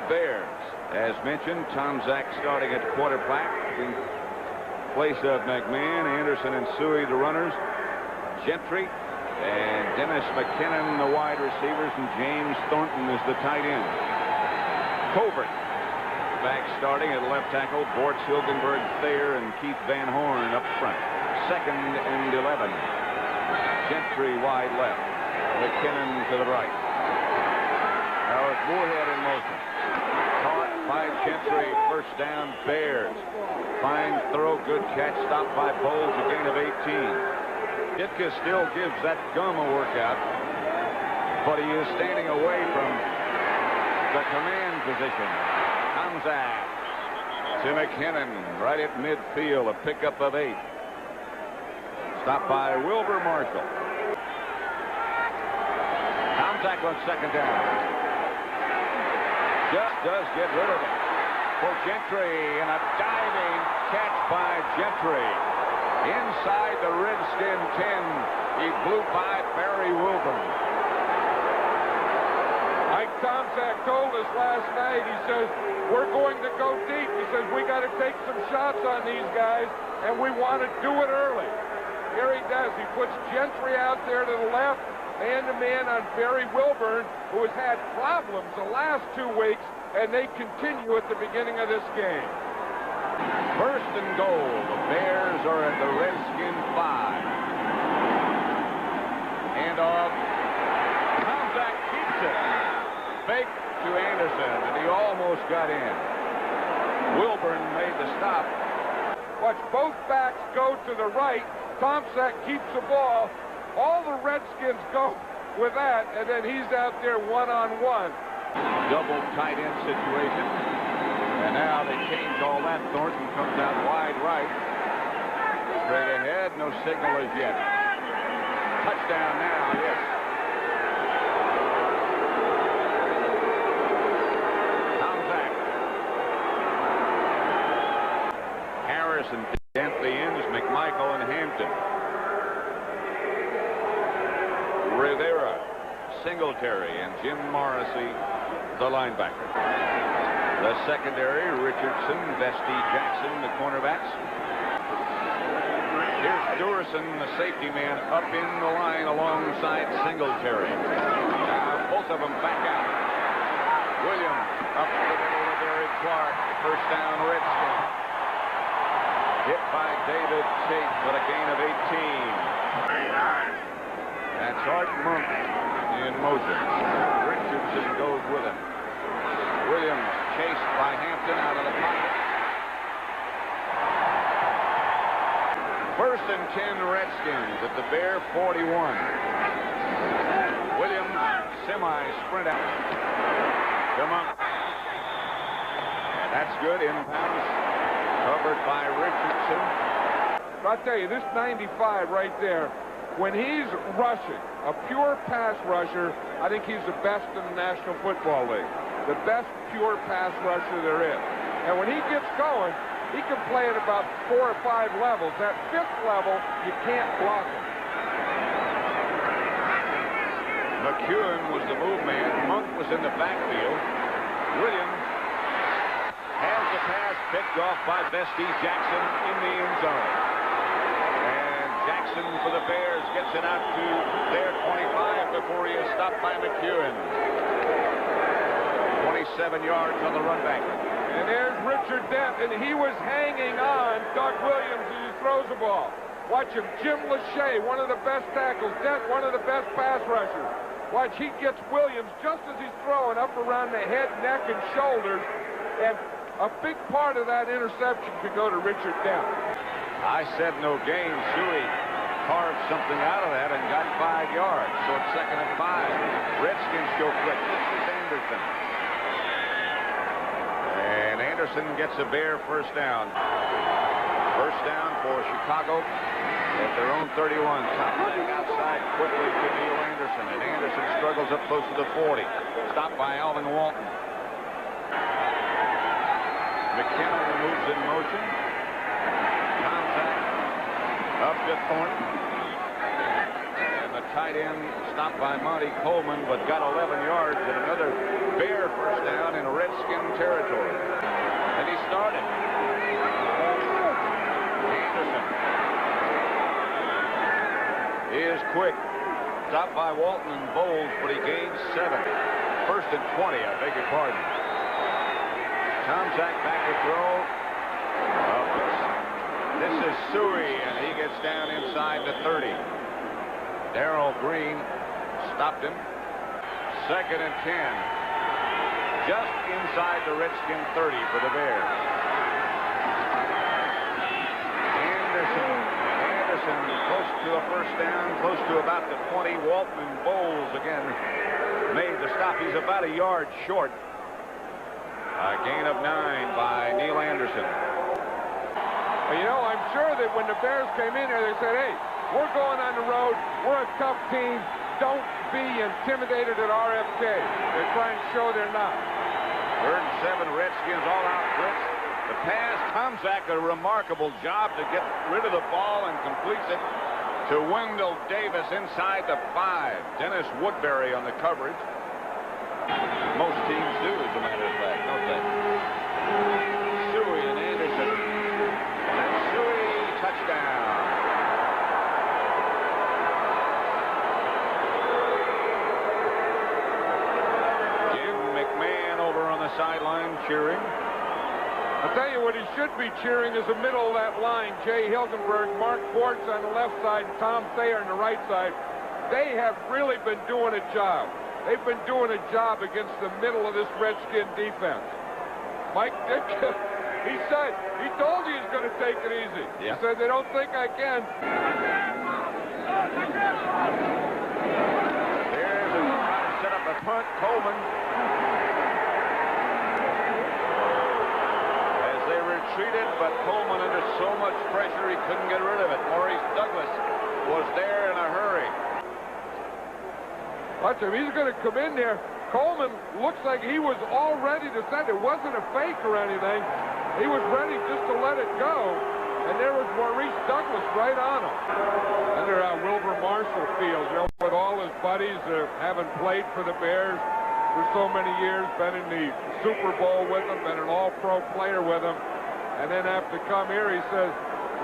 Bears. As mentioned, Tom Zach starting at quarterback in place of McMahon. Anderson and Suey the runners. Gentry and Dennis McKinnon the wide receivers, and James Thornton is the tight end. Covert back starting at left tackle. Bortz, Hilgenberg, Thayer, and Keith Van Horn up front. 2nd and 11. Gentry wide left. McKinnon to the right. Now it's Moorhead in motion. Caught by Gentry. First down, Bears. Fine throw, good catch. Stopped by Bowles, a gain of 18. Ditka still gives that gum a workout, but he is standing away from the command position. Hamzat to McKinnon right at midfield, a pickup of 8. Stopped by Wilbur Marshall. Hamzat on 2nd down. Just does get rid of it for Gentry, and a diving catch by Gentry. Inside the Redskin 10, he blew by Barry Wilburn. Mike Tomczak told us last night, he says, we're going to go deep. He says, we got to take some shots on these guys, and we want to do it early. Here he does. He puts Gentry out there to the left, man-to-man on Barry Wilburn, who has had problems the last 2 weeks, and they continue at the beginning of this game. 1st and goal. The Bears are at the Redskin 5. And off. Tomczak keeps it. Fake to Anderson, and he almost got in. Wilburn made the stop. Watch both backs go to the right. Tomczak keeps the ball. All the Redskins go with that, and then he's out there one-on-one. Double tight end situation. And now they change all that. Thornton comes out wide right. Straight ahead. No signal as yet. Touchdown now, yes. Tomczak. Harris and Dent the ends. McMichael and Hampton. Rivera, Singletary, and Jim Morrissey, the linebacker. The secondary, Richardson, Vesty, Jackson, the cornerbacks. Here's Durison, the safety man, up in the line alongside Singletary. Now both of them back out. Williams up the middle of Derek Clark. First down, Redskins. Hit by David Tate, but a gain of 18. That's Art Monk in motion. Richardson goes with him. Williams chased by Hampton out of the pocket. 1st and 10 Redskins at the Bear 41. Williams semi-sprint out. Come on. And that's good. Inbounds covered by Richardson. I'll tell you, this 95 right there, when he's rushing, a pure pass rusher, I think he's the best in the National Football League. The best pure pass rusher there is. And when he gets going, he can play at about 4 or 5 levels. That 5th level, you can't block him. McEwen was the move man. Monk was in the backfield. Williams has the pass picked off by Vesty. Jackson in the end zone. And Jackson for the Bears gets it out to their 25 before he is stopped by McEwen. 27 yards on the run back. And there's Richard Dent, and he was hanging on Doug Williams as he throws the ball. Watch him. Jim Lachey, one of the best tackles. Dent, one of the best pass rushers. Watch, he gets Williams just as he's throwing up around the head, neck, and shoulders. And a big part of that interception could go to Richard Dent. I said no gain. Suey carved something out of that and got 5 yards. So it's 2nd and 5. Redskins go quick. This is Anderson. And Anderson gets a Bear first down. First down for Chicago at their own 31. Toppling outside quickly to Neil Anderson. And Anderson struggles up close to the 40. Stopped by Alvin Walton. McKinnon moves in motion. Tomczak up to Thornton. And the tight end, stopped by Monty Coleman, but got 11 yards and another Bear first down in Redskin territory. And he started. Anderson. He is quick. Stopped by Walton and Bowles, but he gained 7. First and 20, I beg your pardon. Tomczak back to throw. This is Suey, and he gets down inside the 30. Darrell Green stopped him. Second and 10. Just inside the Redskin 30 for the Bears. Anderson close to a first down, close to about the 20. Walton and Bowles again made the stop. He's about a yard short. A gain of 9 by Neil Anderson. Well, you know, I'm sure that when the Bears came in there, they said, hey, we're going on the road. We're a tough team. Don't be intimidated at RFK. They're trying to show they're not. 3rd and 7, Redskins all out blitz. The pass, Tomczak, a remarkable job to get rid of the ball and completes it to Wendell Davis inside the 5. Dennis Woodbury on the coverage. Most teams do, as a matter of fact, don't they? Suey and Anderson. And Suey, touchdown. Jim McMahon over on the sideline cheering. I'll tell you what he should be cheering is the middle of that line. Jay Hilgenberg, Mark Forts on the left side, Tom Thayer on the right side. They have really been doing a job. They've been doing a job against the middle of this Redskin defense. Mike Dick, he said, he told you he's going to take it easy. Yeah. He said, they don't think I can. There's a try to set up a punt. Coleman. As they retreated, but Coleman under so much pressure he couldn't get rid of it. Maurice Douglas was there in a hurry. Watch him. He's going to come in there. Coleman looks like he was all ready to send. It wasn't a fake or anything. He was ready just to let it go. And there was Maurice Douglas right on him. Under Wilbur Marshall Field, you know, with all his buddies having played for the Bears for so many years, been in the Super Bowl with them, been an all-pro player with them. And then after come here, he says,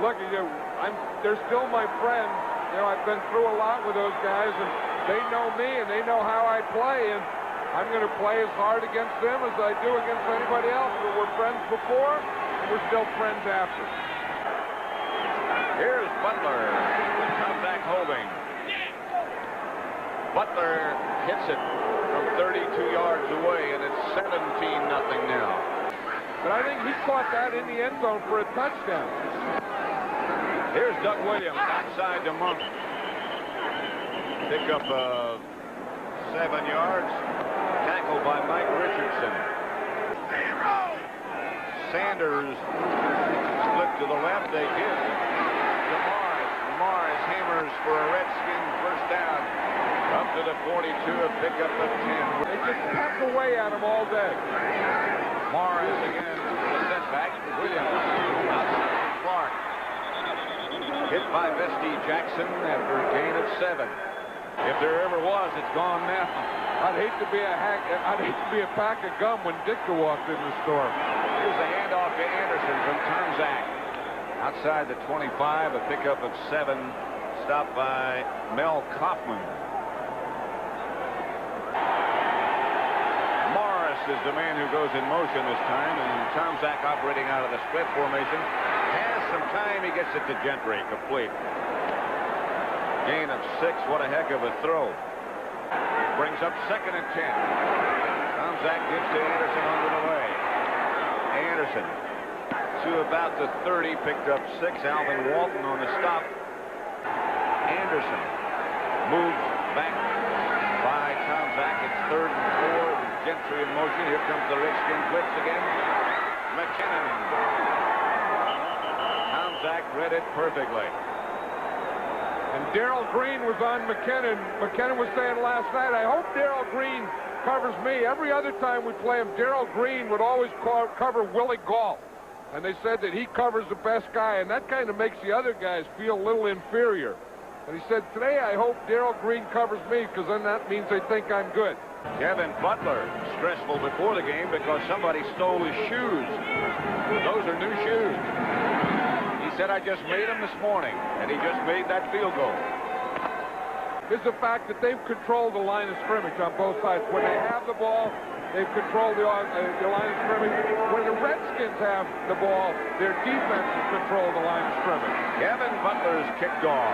look, they're still my friends. You know, I've been through a lot with those guys, and they know me, and they know how I play, and I'm going to play as hard against them as I do against anybody else. We were friends before, and we're still friends after. Here's Butler. Tomczak holding. Butler hits it from 32 yards away, and it's 17-0 now. But I think he caught that in the end zone for a touchdown. Here's Doug Williams outside to Monk. Pick up 7 yards. Tackled by Mike Richardson. Sanders split to the left. They give to Morris. Morris hammers for a Redskin first down. Up to the 42, a pickup of 10. They just pecked away at him all day. Morris again, the setback. Williams outside Clark. Hit by Vesty Jackson after a gain of 7. If there ever was, it's gone now. I'd hate to be a pack of gum when Ditka walked in the store. Here's a handoff to Anderson from Tomczak. Outside the 25, a pickup of 7, stopped by Mel Kaufman. Morris is the man who goes in motion this time, and Tomczak operating out of the split formation. Has some time, he gets it to Gentry, complete. Gain of 6, what a heck of a throw. Brings up 2nd and 10. Tomczak gives to Anderson on the way. Anderson to about the 30, picked up 6. Alvin Walton on the stop. Anderson moves back by Tomczak. It's 3rd and 4 with Gentry in motion. Here comes the Redskin blitz again. McKinnon. Tomczak read it perfectly. And Darrell Green was on McKinnon. McKinnon was saying last night, I hope Darrell Green covers me. Every other time we play him, Darrell Green would always cover Willie Gault. And they said that he covers the best guy, and that kind of makes the other guys feel a little inferior. And he said, today I hope Darrell Green covers me, because then that means they think I'm good. Kevin Butler, stressful before the game because somebody stole his shoes. Those are new shoes. He said, I just made them this morning, and he just made that field goal. Is the fact that they've controlled the line of scrimmage on both sides. When they have the ball, they've controlled the line of scrimmage. When the Redskins have the ball, their defense has controlled the line of scrimmage. Kevin Butler's kicked off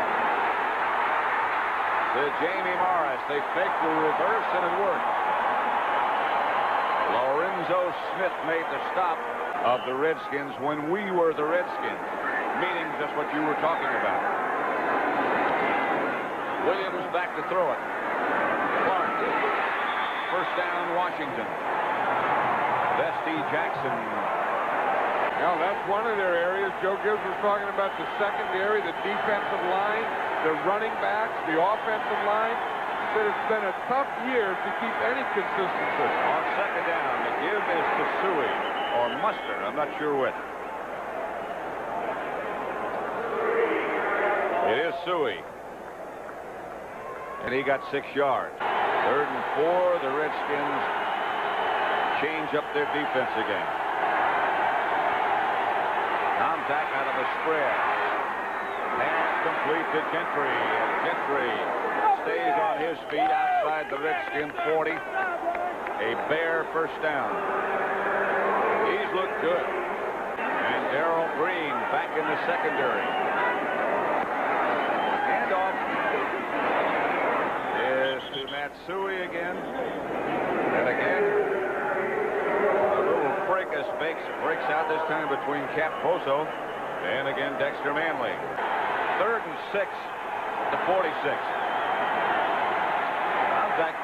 to Jamie Morris. They faked the reverse, and it worked. Lorenzo Smith made the stop of the Redskins when we were the Redskins, meaning just what you were talking about. Williams back to throw it. Clark. First down, Washington. Vesty Jackson. Now, that's one of their areas. Joe Gibbs was talking about the secondary, the defensive line, the running backs, the offensive line. He said it's been a tough year to keep any consistency. On second down, the give is to Suey or Mustard. I'm not sure which. It is Suey. And he got 6 yards. 3rd and 4. The Redskins change up their defense again. Contact out of the spread. Pass complete to Gentry. And Gentry stays on his feet outside the Redskin 40. A Bear first down. He's looked good. And Darrell Green back in the secondary. Handoff is to Matsui again. And again, a little fracas breaks out this time between Cap Poso and again Dexter Manley. 3rd and 6 to 46. Contact.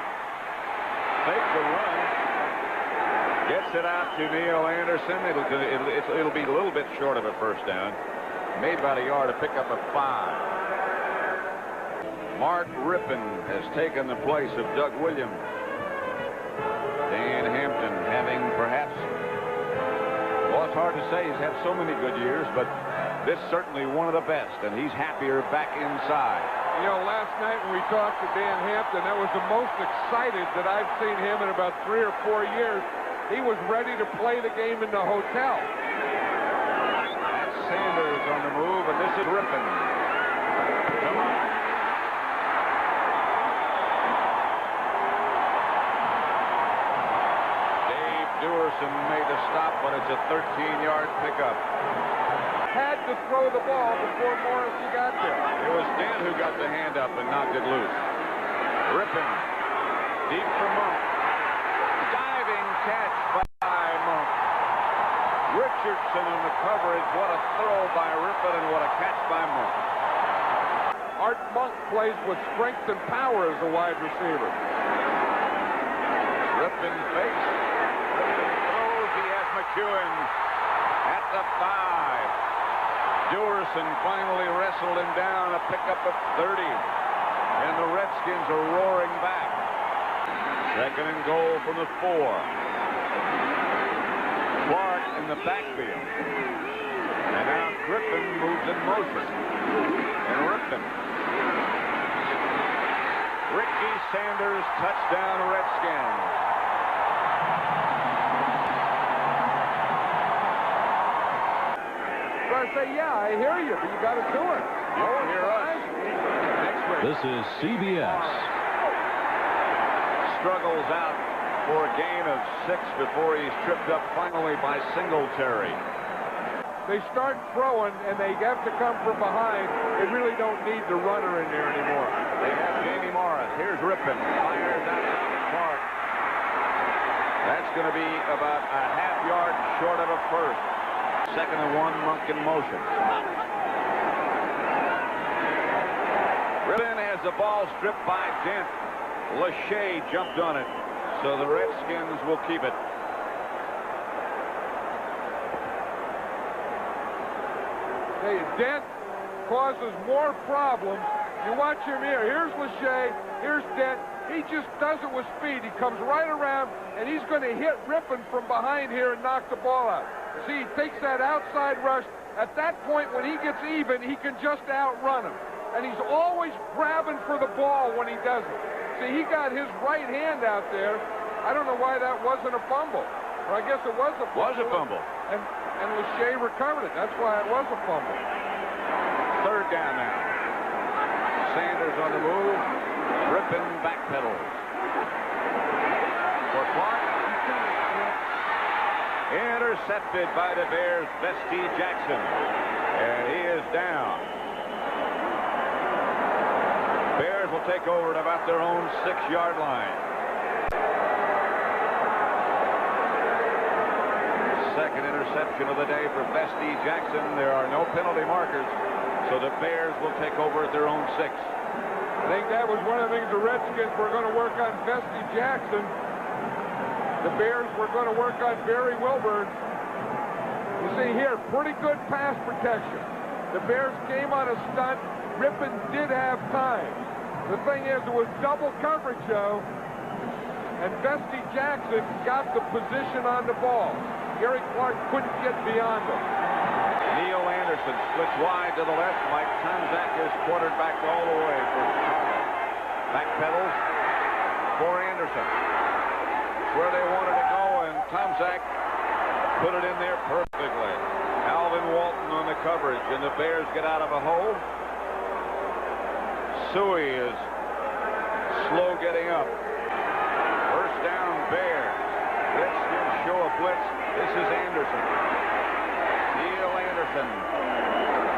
Fake the run. Gets it out to Neil Anderson. It'll be a little bit short of a first down. Made about a yard to pick up a 5. Mark Rippon has taken the place of Doug Williams. Dan Hampton having perhaps, well, it's hard to say. He's had so many good years, but this certainly one of the best, and he's happier back inside. You know, last night when we talked to Dan Hampton, that was the most excited that I've seen him in about 3 or 4 years. He was ready to play the game in the hotel. That's Sanders on the move, and this is Rippon. Come on. Dewerson made the stop, but it's a 13-yard pickup. Had to throw the ball before Morrissey got there. It was Dan who got the hand up and knocked it loose. Rippon, deep for Monk. Diving catch by Monk. Richardson on the coverage. What a throw by Rippon and what a catch by Monk. Art Monk plays with strength and power as a wide receiver. Rippon fakes. McEwen at the 5. Dewerson finally wrestled him down, a pickup of 30. And the Redskins are roaring back. 2nd and goal from the 4. Clark in the backfield. And now Rippon moves in motion. And Rippon. Ricky Sanders, touchdown Redskins. I say, yeah, I hear you, but you got to do it. You won't hear us. Next week. This is CBS. Struggles out for a gain of 6 before he's tripped up finally by Singletary. They start throwing, and they have to come from behind. They really don't need the runner in there anymore. They have Jamie Morris. Here's Rippon. Fires out to Clark. That's going to be about a half yard short of a first. 2nd and 1, Monk in motion. Rippon has the ball stripped by Dent. Lachey jumped on it, so the Redskins will keep it. Hey, Dent causes more problems. You watch him here. Here's Lachey. Here's Dent. He just does it with speed. He comes right around, and he's going to hit Rippon from behind here and knock the ball out. See, he takes that outside rush. At that point, when he gets even, he can just outrun him. and he's always grabbing for the ball when he does it. See, he got his right hand out there. I don't know why that wasn't a fumble. Or I guess it was a fumble. Was a fumble. And Lachey recovered it. That's why it was a fumble. Third down now. Sanders on the move. Ripping backpedals. For Clark. Intercepted by the Bears' Bestie Jackson. And he is down. Bears will take over at about their own 6-yard line. Second interception of the day for Bestie Jackson. There are no penalty markers, so the Bears will take over at their own 6. I think that was one of the things the Redskins were going to work on Bestie Jackson. The Bears were going to work on Barry Wilburn. You see here, pretty good pass protection. The Bears came on a stunt. Rippon did have time. The thing is, it was double coverage, though, and Bestie Jackson got the position on the ball. Gary Clark couldn't get beyond him. Neil Anderson splits wide to the left. Mike Tomczak is quarterbacked all the way for Chicago. Backpedals for Anderson. It's where they wanted to go, and Tomczak put it in there perfectly. Alvin Walton on the coverage, and the Bears get out of a hole. Suey is slow getting up. First down, Bears. Redskins show a blitz. This is Anderson. Neil Anderson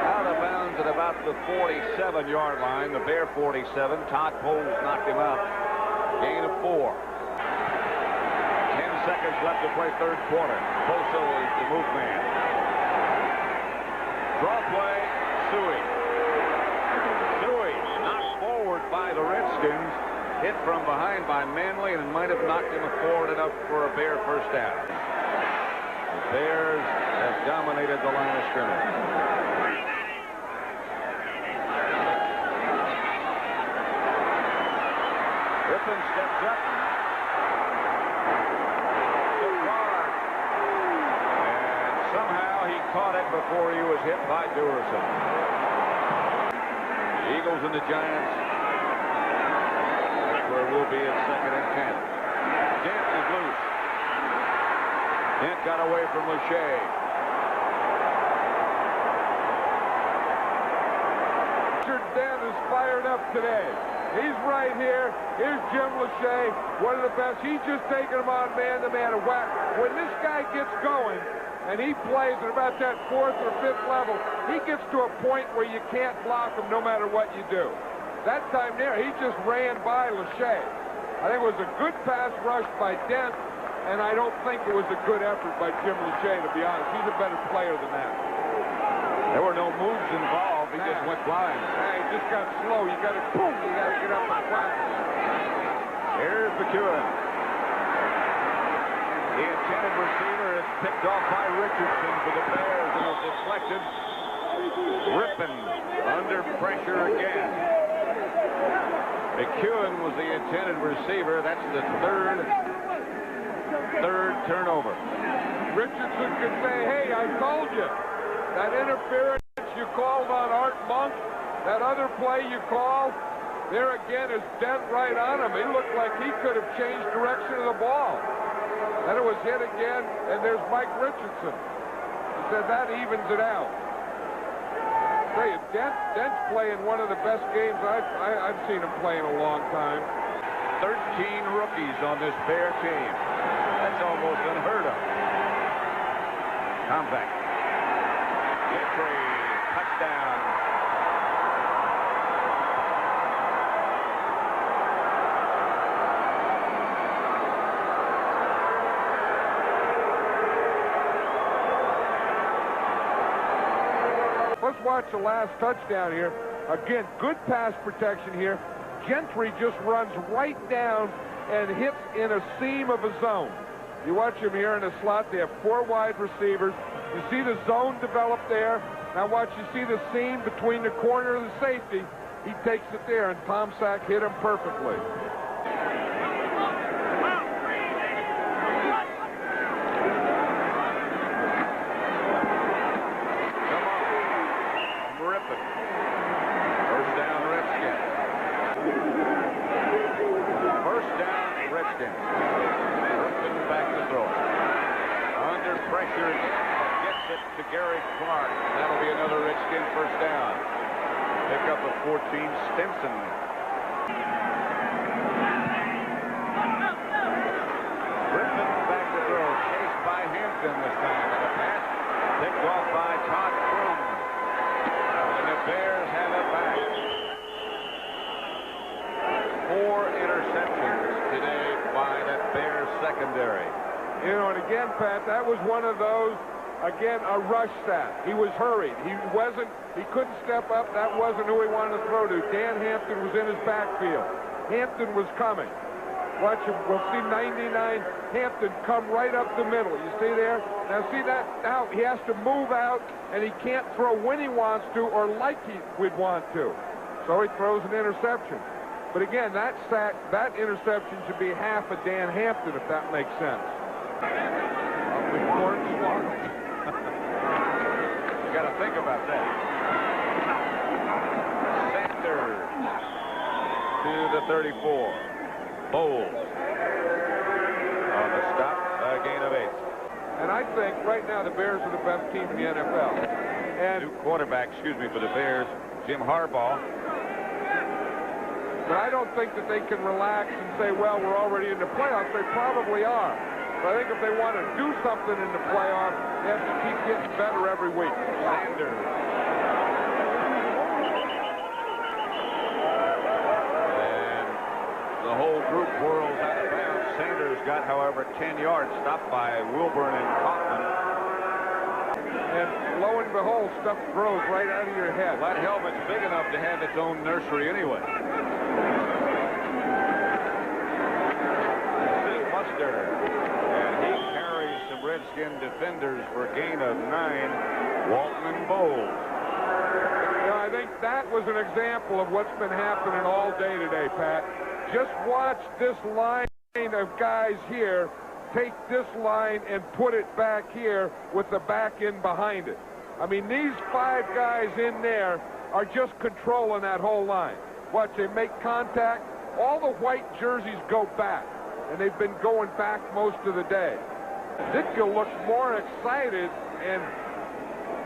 out of bounds at about the 47-yard line. The Bear 47. Todd Poles knocked him out. Gain of 4. 10 seconds left to play third quarter. Poso is the move man. Draw play, Suey. Suey knocked forward by the Redskins. Hit from behind by Manley, and it might have knocked him forward enough for a Bear first down. The Bears have dominated the line of scrimmage. Rippon steps up. To Clark. And somehow he caught it before he was hit by Durison. The Eagles and the Giants. Where we'll be at second and 10. Dent is loose. Dent got away from Lachey. Richard Dent is fired up today. He's right here. Here's Jim Lachey, one of the best. He's just taking him on man-to-man and whack. When this guy gets going and he plays at about that 4th or 5th level, he gets to a point where you can't block him no matter what you do. That time there, he just ran by Lachey. I think it was a good pass rush by Dent, and I don't think it was a good effort by Jim Lachey, to be honest. He's a better player than that. There were no moves involved. He just went blind. He just got slow. You got to, boom, you got to get up and practice. Here's McEwen. The intended receiver is picked off by Richardson for the Bears, and is deflected. Rippon under pressure again. McEwen was the intended receiver. That's the third turnover. Richardson could say, hey, I told you. That interference you called on Art Monk, that other play you called, there again is Dent right on him. He looked like he could have changed direction of the ball. Then it was hit again, and there's Mike Richardson. He said that evens it out. Dent's playing one of the best games I've seen him play in a long time. 13 rookies on this Bear team. That's almost unheard of. Tomczak. Gentry. Touchdown. Let's watch the last touchdown here. Again, good pass protection here. Gentry just runs right down and hits in a seam of a zone. You watch him here in the slot. They have 4 wide receivers. You see the zone develop there. Now watch, you see the seam between the corner and the safety. He takes it there, and Tomczak hit him perfectly. First down, Gene Stinson. Rippon back to throw. Chased by Hampton this time. And the pass picked off by Todd Crum. And the Bears have it back. 4 interceptions today by that Bears secondary. You know, and again, Pat, that was one of those, again, a rush sack. He was hurried. He couldn't step up. That wasn't who he wanted to throw to. Dan Hampton was in his backfield. Hampton was coming. Watch him. We'll see 99 Hampton come right up the middle. You see there? Now see that? Now he has to move out, and he can't throw when he wants to or like he would want to. So he throws an interception. But again, that sack, that interception should be half of Dan Hampton, if that makes sense. You got to think about that. Sanders to the 34. Bowles on the stop, a gain of 8. And I think right now the Bears are the best team in the NFL. And new quarterback, for the Bears, Jim Harbaugh. But I don't think that they can relax and say, well, we're already in the playoffs. They probably are. But I think if they want to do something in the playoffs, they have to keep getting better every week. Sanders. And the whole group whirls out of bounds. Sanders got, however, 10 yards, stopped by Wilburn and Kaufman. And lo and behold, stuff grows right out of your head. That helmet's big enough to have its own nursery anyway. This is Mustard. Redskin defenders for a gain of 9. Walton and Bowles. You know, I think that was an example of what's been happening all day today, Pat. Just watch this line of guys here take this line and put it back here with the back end behind it. I mean, these 5 guys in there are just controlling that whole line. Watch, they make contact. All the white jerseys go back, and they've been going back most of the day. Ditka looks more excited and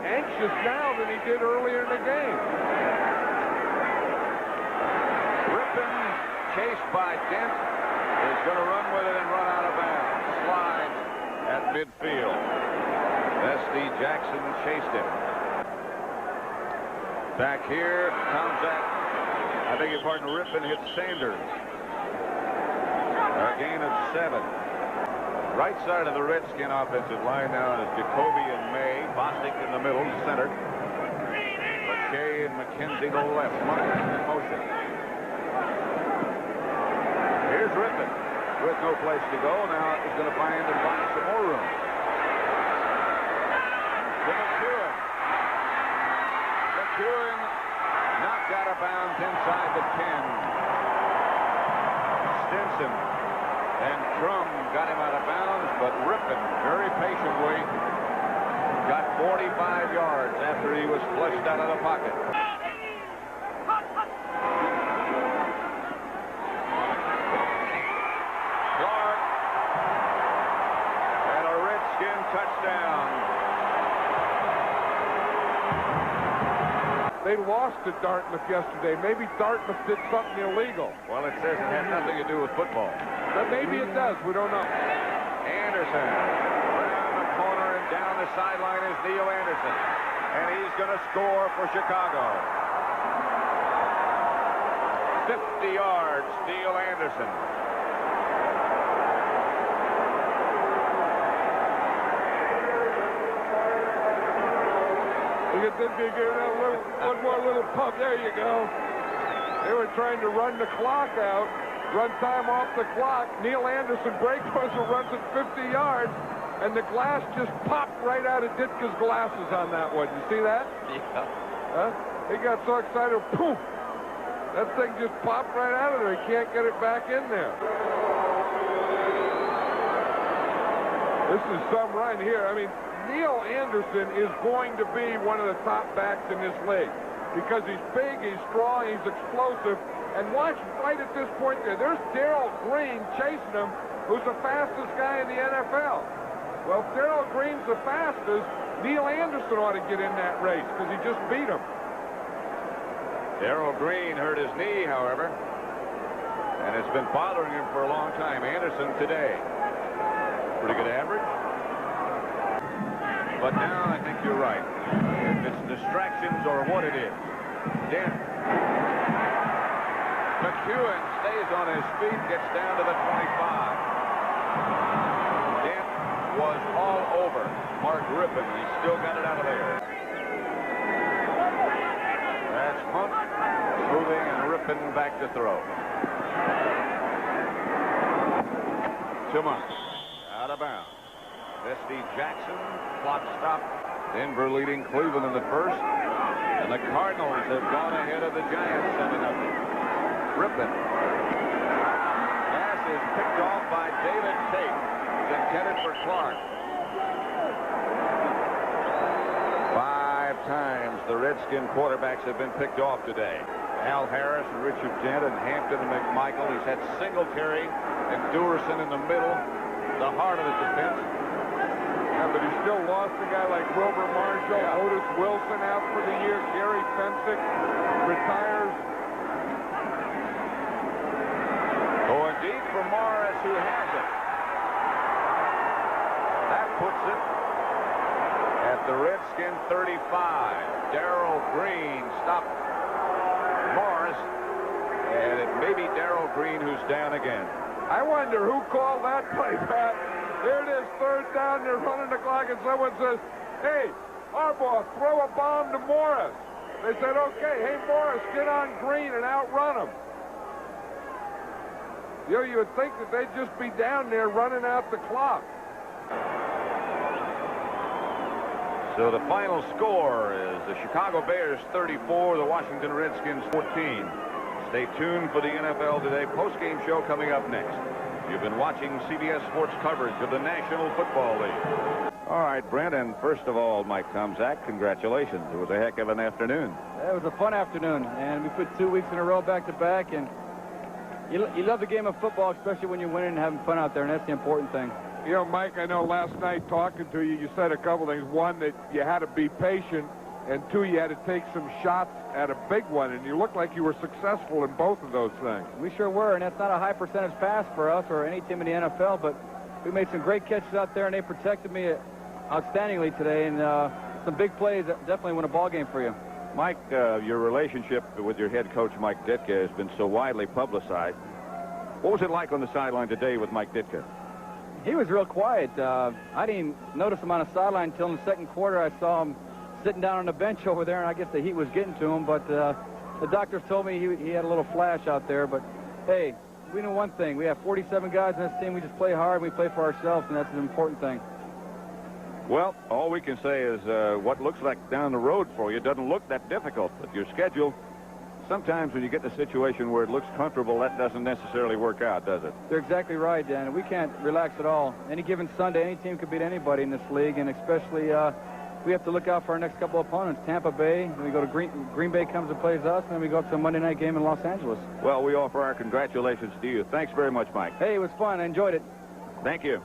anxious now than he did earlier in the game. Rippon, chased by Dent, is going to run with it and run out of bounds. Slides at midfield. S.D. Jackson chased him. Back here, Tomczak, Rippon hits Sanders. A gain of 7. Right side of the Redskin offensive line now is Jacoby and May. Bostic in the middle, center. McKay and McKenzie to the left. Myers in motion. Here's Rippon with no place to go. Now he's going to find some more room. To McEwen. McEwen knocked out of bounds inside the 10. Stinson and Crum got him out of bounds, but Rippon very patiently got 45 yards after he was flushed out of the pocket. Clark and a Redskin touchdown. They lost to Dartmouth yesterday. Maybe Dartmouth did something illegal. Well, it says it has nothing to do with football. But maybe it does. We don't know. Anderson around the corner and down the sideline is Neil Anderson. And he's going to score for Chicago. 50 yards, Neil Anderson. Look at this guy giving that one more little pump. There you go. They were trying to run the clock out. Run time off the clock. Neil Anderson breaks and runs it 50 yards, and the glass just popped right out of Ditka's glasses on that one. You see that? Yeah. Huh? He got so excited, poof! That thing just popped right out of there. He can't get it back in there. This is some run here. I mean, Neil Anderson is going to be one of the top backs in this league because he's big, he's strong, he's explosive. And watch right at this point there's Darrell Green chasing him, who's the fastest guy in the NFL. Well, if Darrell Green's the fastest, Neil Anderson ought to get in that race because he just beat him. Darrell Green hurt his knee, however, and it's been bothering him for a long time. Anderson today. Pretty good average. But now I think you're right. If it's distractions or what it is. Dent. McEwen stays on his feet, gets down to the 25. Dent was all over Mark Rippon. He still got it out of there. That's Hunt moving and Rippon back to throw. Tillman out of bounds. Vesty Jackson, clock stop. Denver leading Cleveland in the first. And the Cardinals have gone ahead of the Giants 7-0. Rippon. Pass is picked off by David Tate. He's intended for Clark. 5 times the Redskin quarterbacks have been picked off today. Al Harris and Richard Dent and Hampton and McMichael. He's had Singletary and Duerson in the middle, the heart of the defense. Yeah, but he still lost a guy like Wilbur Marshall, Otis Wilson out for the year, Gary Fensick retires. Going deep for Morris, who has it. That puts it at the Redskin 35. Darrell Green stopped Morris, and it may be Darrell Green who's down again. I wonder who called that play, Pat. There it is, third down, they're running the clock, and someone says, hey, Harbaugh, throw a bomb to Morris. They said, okay, hey, Morris, get on Green and outrun him. You know, you would think that they'd just be down there running out the clock. So the final score is the Chicago Bears 34, the Washington Redskins 14. Stay tuned for the NFL Today postgame show coming up next. You've been watching CBS Sports coverage of the National Football League. All right, Brent, and first of all, Mike Tomczak, congratulations. It was a heck of an afternoon. It was a fun afternoon, and we put 2 weeks in a row back-to-back, and you love the game of football, especially when you're winning and having fun out there, and that's the important thing. You know, Mike, I know last night talking to you, you said a couple things. One, that you had to be patient, and two, you had to take some shots at a big one, and you looked like you were successful in both of those things. We sure were, and that's not a high percentage pass for us or any team in the NFL, but we made some great catches out there, and they protected me outstandingly today, and some big plays that definitely win a ball game for you. Mike, your relationship with your head coach, Mike Ditka, has been so widely publicized. What was it like on the sideline today with Mike Ditka? He was real quiet. I didn't notice him on the sideline until in the second quarter. I saw him sitting down on the bench over there, and I guess the heat was getting to him, but the doctors told me he had a little flash out there. But hey, we know one thing. We have 47 guys in this team. We just play hard. We play for ourselves, and that's an important thing. Well, all we can say is what looks like down the road for you doesn't look that difficult, but your schedule, sometimes when you get in a situation where it looks comfortable, that doesn't necessarily work out, does it? You're exactly right, Dan. We can't relax at all. Any given Sunday, any team could beat anybody in this league, and especially we have to look out for our next couple of opponents. Tampa Bay, then we go to Green Bay comes and plays us, and then we go up to a Monday night game in Los Angeles. Well, we offer our congratulations to you. Thanks very much, Mike. Hey, it was fun. I enjoyed it. Thank you.